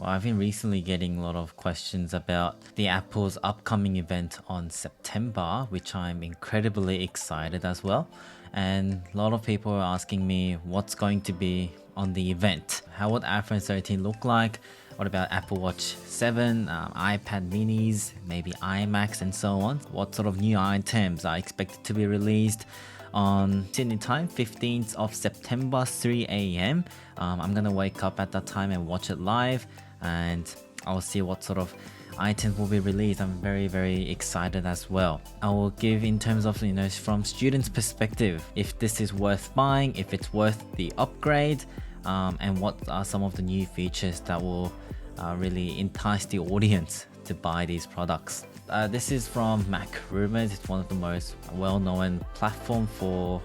I've been recently getting a lot of questions about the Apple's upcoming event on September, which I'm incredibly excited as well. And a lot of people are asking me what's going to be on the event. How would iPhone 13 look like? What about Apple Watch 7, iPad minis, maybe iMacs and so on? What sort of new items are expected to be released on Sydney time, 15th of September, 3 a.m. I'm gonna wake up at that time and watch it live, and I'll see what sort of items will be released. I'm very excited as well. I will give in terms of, from students' perspective, if this is worth buying, if it's worth the upgrade, and what are some of the new features that will really entice the audience to buy these products. This is from Mac Rumors. It's one of the most well-known platform for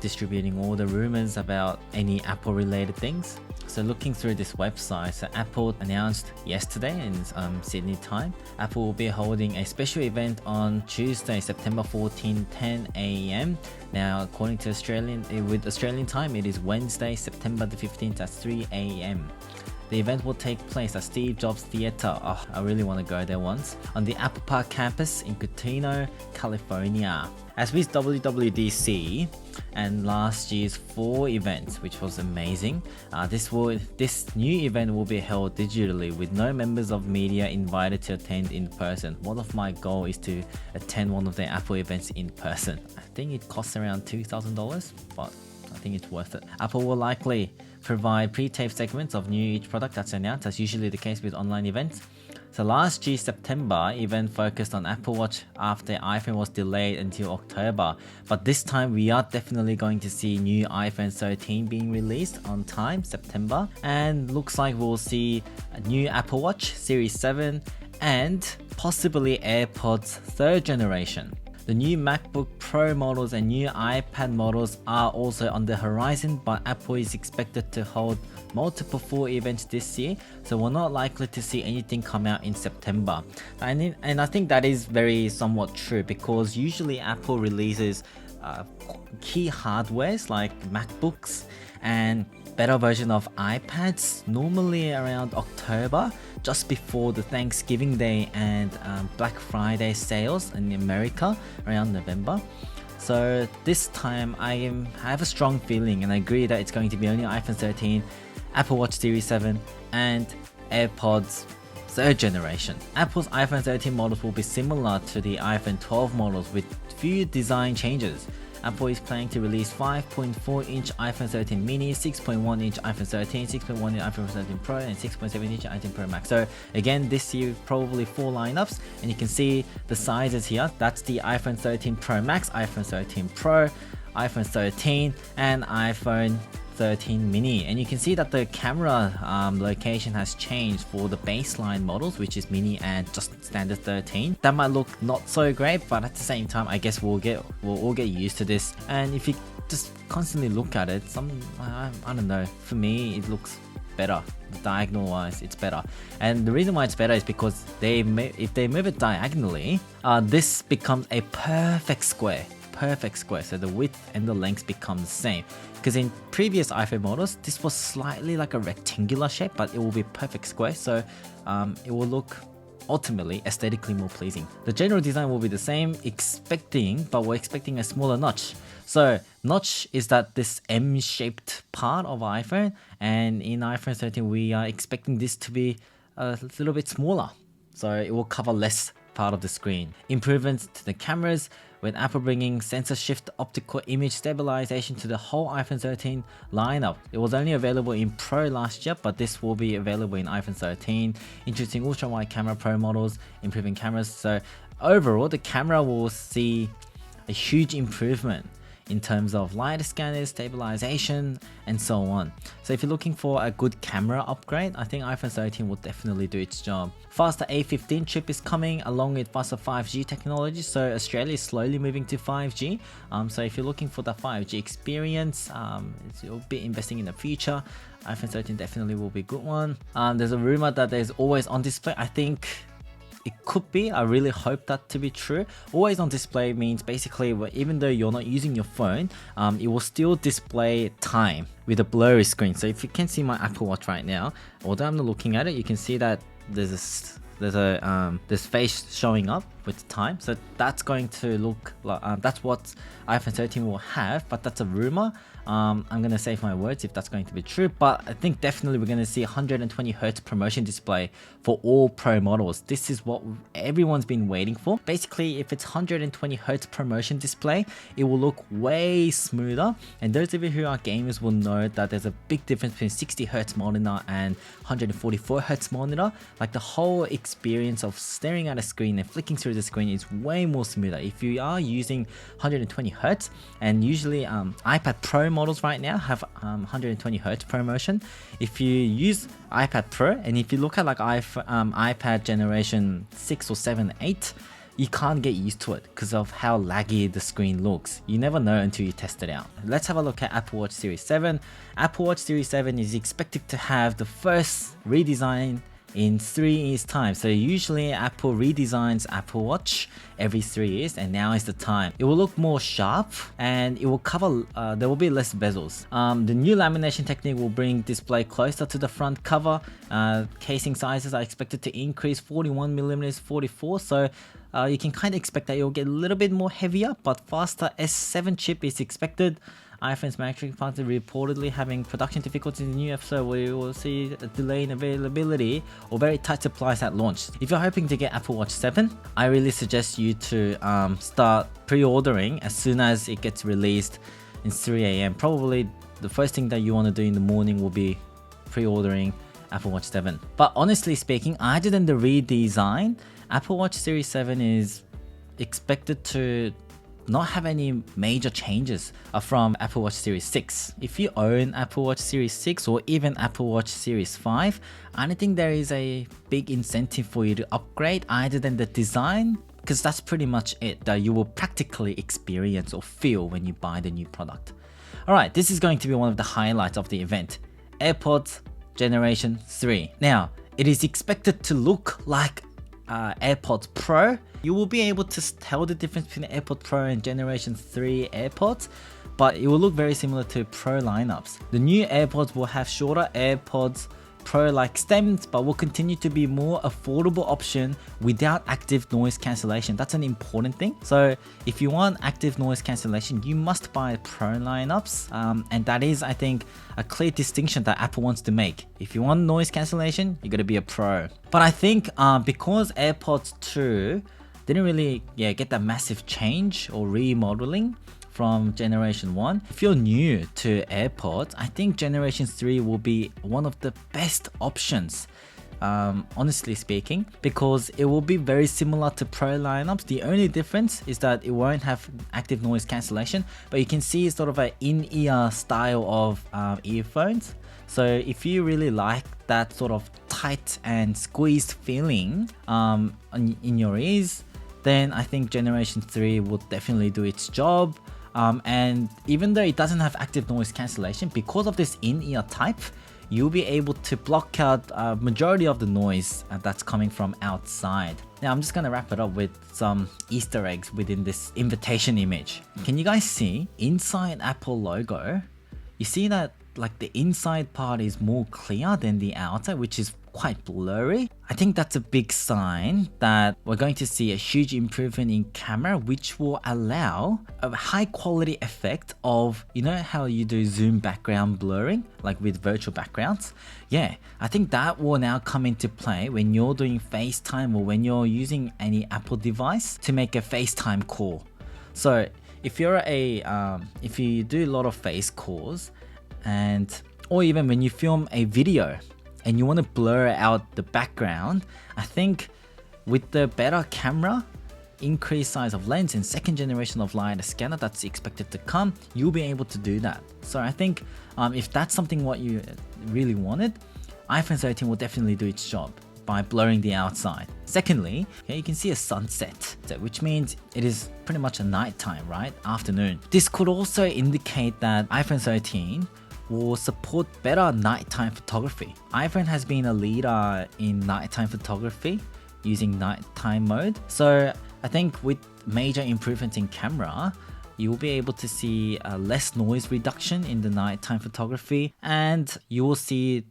distributing all the rumors about any Apple related things. So looking through this website, so Apple announced yesterday in Sydney time, Apple will be holding a special event on Tuesday, September 14, 10 a.m. Now, according to with Australian time, it is Wednesday, September the 15th at 3 a.m. The event will take place at Steve Jobs Theatre. Oh, I really want to go there once. On the Apple Park campus in Cupertino, California. As with WWDC and last year's 4 events, which was amazing, this new event will be held digitally with no members of media invited to attend in person. One of my goals is to attend one of the Apple events in person. I think it costs around $2,000, but I think it's worth it. Apple will likely provide pre-taped segments of each product that's announced, as usually the case with online events. So last year's September event focused on Apple Watch after iPhone was delayed until October. But this time we are definitely going to see new iPhone 13 being released on time, September. And looks like we'll see a new Apple Watch Series 7 and possibly AirPods 3rd generation. The new MacBook Pro models and new iPad models are also on the horizon, but Apple is expected to hold multiple full events this year, so we're not likely to see anything come out in September. And I think that is very somewhat true, because usually Apple releases key hardwares like MacBooks and better version of iPads normally around October, just before the Thanksgiving Day and Black Friday sales in America around November. So this time I have a strong feeling, and I agree that it's going to be only iPhone 13, Apple Watch Series 7 and AirPods 3rd generation. Apple's iPhone 13 models will be similar to the iPhone 12 models with few design changes. Apple is planning to release 5.4-inch iPhone 13 mini, 6.1-inch iPhone 13, 6.1-inch iPhone 13 Pro, and 6.7-inch iPhone Pro Max. So again, this year probably 4 lineups, and you can see the sizes here. That's the iPhone 13 Pro Max, iPhone 13 Pro, iPhone 13, and iPhone 13 mini. And you can see that the camera location has changed for the baseline models, which is mini and just standard 13. That might look not so great, but at the same time, I guess we'll all get used to this. And if you just constantly look at it, I don't know, for me it looks better. Diagonal wise, it's better. And the reason why it's better is because if they move it diagonally, this becomes a perfect square. So the width and the length become the same, because in previous iPhone models this was slightly like a rectangular shape, but it will be perfect square, so it will look ultimately aesthetically more pleasing. The general design will be the same, but we're expecting a smaller notch. So notch is that this M-shaped part of iPhone, and in iPhone 13 we are expecting this to be a little bit smaller, so it will cover less part of the screen. Improvements to the cameras, with Apple bringing sensor shift optical image stabilization to the whole iPhone 13 lineup. It was only available in Pro last year, but this will be available in iPhone 13. Introducing ultra wide camera Pro models, improving cameras. So overall, the camera will see a huge improvement in terms of light scanners, stabilization, and so on. So if you're looking for a good camera upgrade, I think iPhone 13 will definitely do its job. Faster A15 chip is coming along with faster 5G technology, so Australia is slowly moving to 5G. So if you're looking for the 5G experience, you'll be investing in the future, iPhone 13 definitely will be a good one. There's a rumor that there's always on display. I think it could be. I really hope that to be true. Always on display means basically even though you're not using your phone, it will still display time with a blurry screen. So if you can see my Apple Watch right now, although I'm not looking at it, you can see that there's this face showing up with time. So that's going to look like that's what iPhone 13 will have, but that's a rumor. I'm gonna save my words if that's going to be true, but I think definitely we're gonna see 120 Hz promotion display for all Pro models. This is what everyone's been waiting for. Basically, if it's 120 Hz promotion display, it will look way smoother. And those of you who are gamers will know that there's a big difference between 60 Hz monitor and 144 Hz monitor. Like the whole experience of staring at a screen and flicking through the screen is way more smoother if you are using 120 Hz. And usually iPad Pro models right now have 120 Hz promotion. If you use iPad Pro and if you look at like iPad generation 6 or 7, 8, you can't get used to it because of how laggy the screen looks. You never know until you test it out. Let's have a look at Apple Watch Series 7. Apple Watch Series 7 is expected to have the first redesign in 3 years time. So usually Apple redesigns Apple Watch every 3 years, and now is the time. It will look more sharp and it will cover, there will be less bezels. The new lamination technique will bring display closer to the front cover. Casing sizes are expected to increase 41mm, 44. So you can kind of expect that it will get a little bit more heavier, but faster. S7 chip is expected. iPhone's manufacturing partner reportedly having production difficulties in the new episode. We will see a delay in availability or very tight supplies at launch. If you're hoping to get Apple Watch 7, I really suggest you to start pre-ordering as soon as it gets released in 3 AM. Probably the first thing that you want to do in the morning will be pre-ordering Apple Watch 7. But honestly speaking, other than the redesign, Apple Watch Series 7 is expected to not have any major changes from Apple Watch Series 6. If you own Apple Watch Series 6 or even Apple Watch Series 5, I don't think there is a big incentive for you to upgrade other than the design, because that's pretty much it that you will practically experience or feel when you buy the new product. Alright, this is going to be one of the highlights of the event. AirPods Generation 3. Now, it is expected to look like AirPods Pro. You will be able to tell the difference between AirPods Pro and Generation 3 AirPods, but it will look very similar to Pro lineups. The new AirPods will have shorter AirPods Pro-like stems, but will continue to be more affordable option without active noise cancellation. That's an important thing. So if you want active noise cancellation, you must buy Pro lineups, and that is, I think, a clear distinction that Apple wants to make. If you want noise cancellation, you gotta be a Pro. But I think because AirPods 2 didn't really get that massive change or remodeling from Generation 1. If you're new to AirPods, I think Generation 3 will be one of the best options, honestly speaking, because it will be very similar to Pro lineups. The only difference is that it won't have active noise cancellation, but you can see sort of an in-ear style of earphones. So if you really like that sort of tight and squeezed feeling in your ears, then I think Generation 3 will definitely do its job. And even though it doesn't have active noise cancellation, because of this in-ear type, you'll be able to block out a majority of the noise that's coming from outside. Now I'm just gonna wrap it up with some Easter eggs within this invitation image. Can you guys see inside Apple logo? You see that like the inside part is more clear than the outer, which is quite blurry. I think that's a big sign that we're going to see a huge improvement in camera, which will allow a high quality effect of, you know how you do zoom background blurring, like with virtual backgrounds? Yeah, I think that will now come into play when you're doing FaceTime or when you're using any Apple device to make a FaceTime call. So if you're if you do a lot of face calls, or even when you film a video and you want to blur out the background, I think with the better camera, increased size of lens and second generation of LiDAR scanner that's expected to come, you'll be able to do that. So I think if that's something what you really wanted, iPhone 13 will definitely do its job by blurring the outside. Secondly, you can see a sunset, which means it is pretty much a nighttime, right? Afternoon. This could also indicate that iPhone 13 will support better nighttime photography. iPhone has been a leader in nighttime photography using nighttime mode. So I think with major improvements in camera, you will be able to see less noise reduction in the nighttime photography, and you will see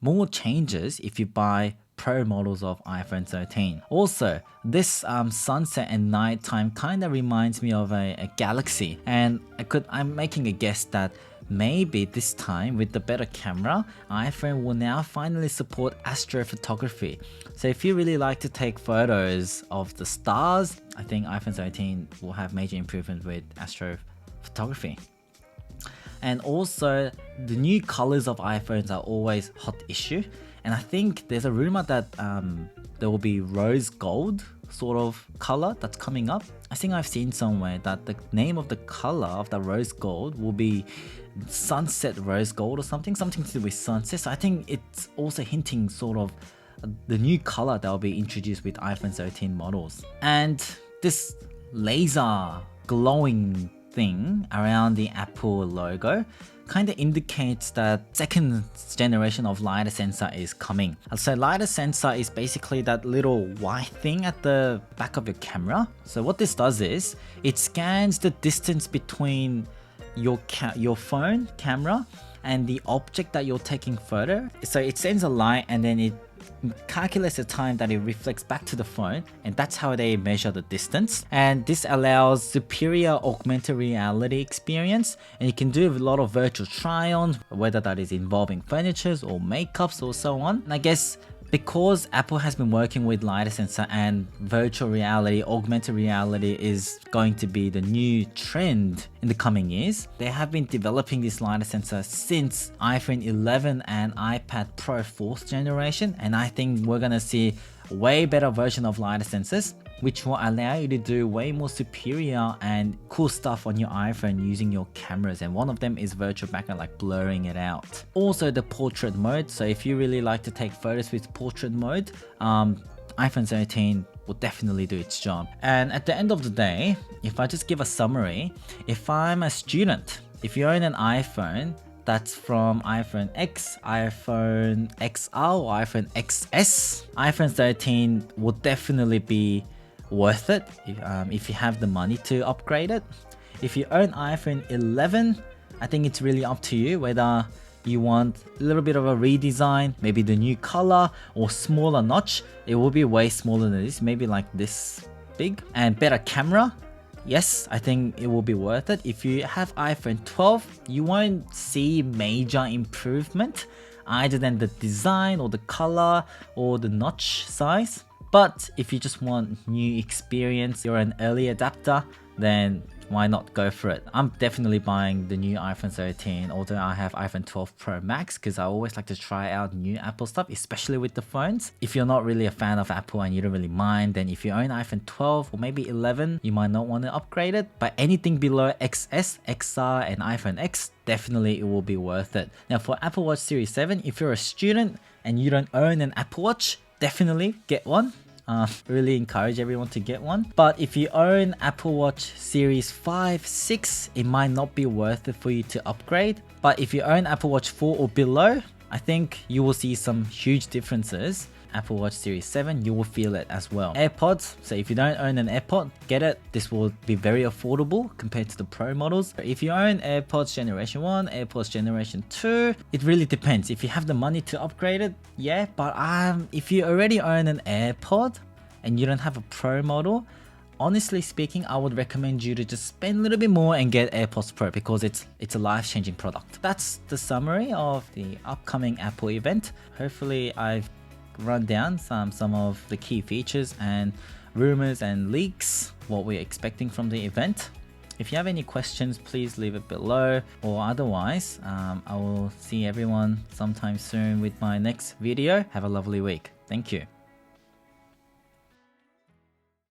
more changes if you buy Pro models of iPhone 13. Also, this sunset and nighttime kind of reminds me of a galaxy, and I'm making a guess that maybe this time with the better camera, iPhone will now finally support astrophotography. So if you really like to take photos of the stars, I think iPhone 13 will have major improvement with astrophotography. And also, the new colors of iPhones are always hot issue. And I think there's a rumor that there will be rose gold sort of color that's coming up. I think I've seen somewhere that the name of the color of the rose gold will be sunset rose gold or something to do with sunset. So I think it's also hinting sort of the new color that will be introduced with iPhone 13 models. And this laser glowing thing around the Apple logo kind of indicates that second generation of LiDAR sensor is coming. So LiDAR sensor is basically that little white thing at the back of your camera. So what this does is it scans the distance between your phone camera and the object that you're taking photo. So it sends a light and then it calculates the time that it reflects back to the phone, and that's how they measure the distance. And this allows superior augmented reality experience, and you can do a lot of virtual try-ons, whether that is involving furnitures or makeups or so on. And I guess because Apple has been working with LiDAR sensor and virtual reality, augmented reality is going to be the new trend in the coming years, they have been developing this LiDAR sensor since iPhone 11 and iPad Pro 4th generation, and I think we're gonna see a way better version of LiDAR sensors, which will allow you to do way more superior and cool stuff on your iPhone using your cameras. And one of them is virtual background, like blurring it out. Also the portrait mode. So if you really like to take photos with portrait mode, iPhone 13 will definitely do its job. And at the end of the day, if I just give a summary, if I'm a student, if you own an iPhone, that's from iPhone X, iPhone XR, or iPhone XS, iPhone 13 will definitely be worth it if you have the money to upgrade it. If you own iPhone 11, I think it's really up to you whether you want a little bit of a redesign, maybe the new color or smaller notch. It will be way smaller than this, maybe like this big, and better camera. Yes, I think it will be worth it. If you have iPhone 12, you won't see major improvement either than the design or the color or the notch size. But if you just want new experience, you're an early adapter, then why not go for it? I'm definitely buying the new iPhone 13, although I have iPhone 12 Pro Max, because I always like to try out new Apple stuff, especially with the phones. If you're not really a fan of Apple and you don't really mind, then if you own iPhone 12 or maybe 11, you might not want to upgrade it. But anything below XS, XR and iPhone X, definitely it will be worth it. Now for Apple Watch Series 7, if you're a student and you don't own an Apple Watch, definitely get one. Really encourage everyone to get one. But if you own Apple Watch Series 5, 6, it might not be worth it for you to upgrade. But if you own Apple Watch 4 or below, I think you will see some huge differences. Apple Watch Series 7, you will feel it as well. AirPods, so if you don't own an AirPod, get it. This will be very affordable compared to the Pro models. If you own AirPods Generation 1, AirPods Generation 2, it really depends. If you have the money to upgrade it, yeah, but if you already own an AirPod and you don't have a Pro model, honestly speaking, I would recommend you to just spend a little bit more and get AirPods Pro, because it's a life-changing product. That's the summary of the upcoming Apple event. Hopefully I've run down some of the key features and rumors and leaks, what we're expecting from the event. If you have any questions, please leave it below, or otherwise I will see everyone sometime soon with my next video. Have a lovely week. Thank you.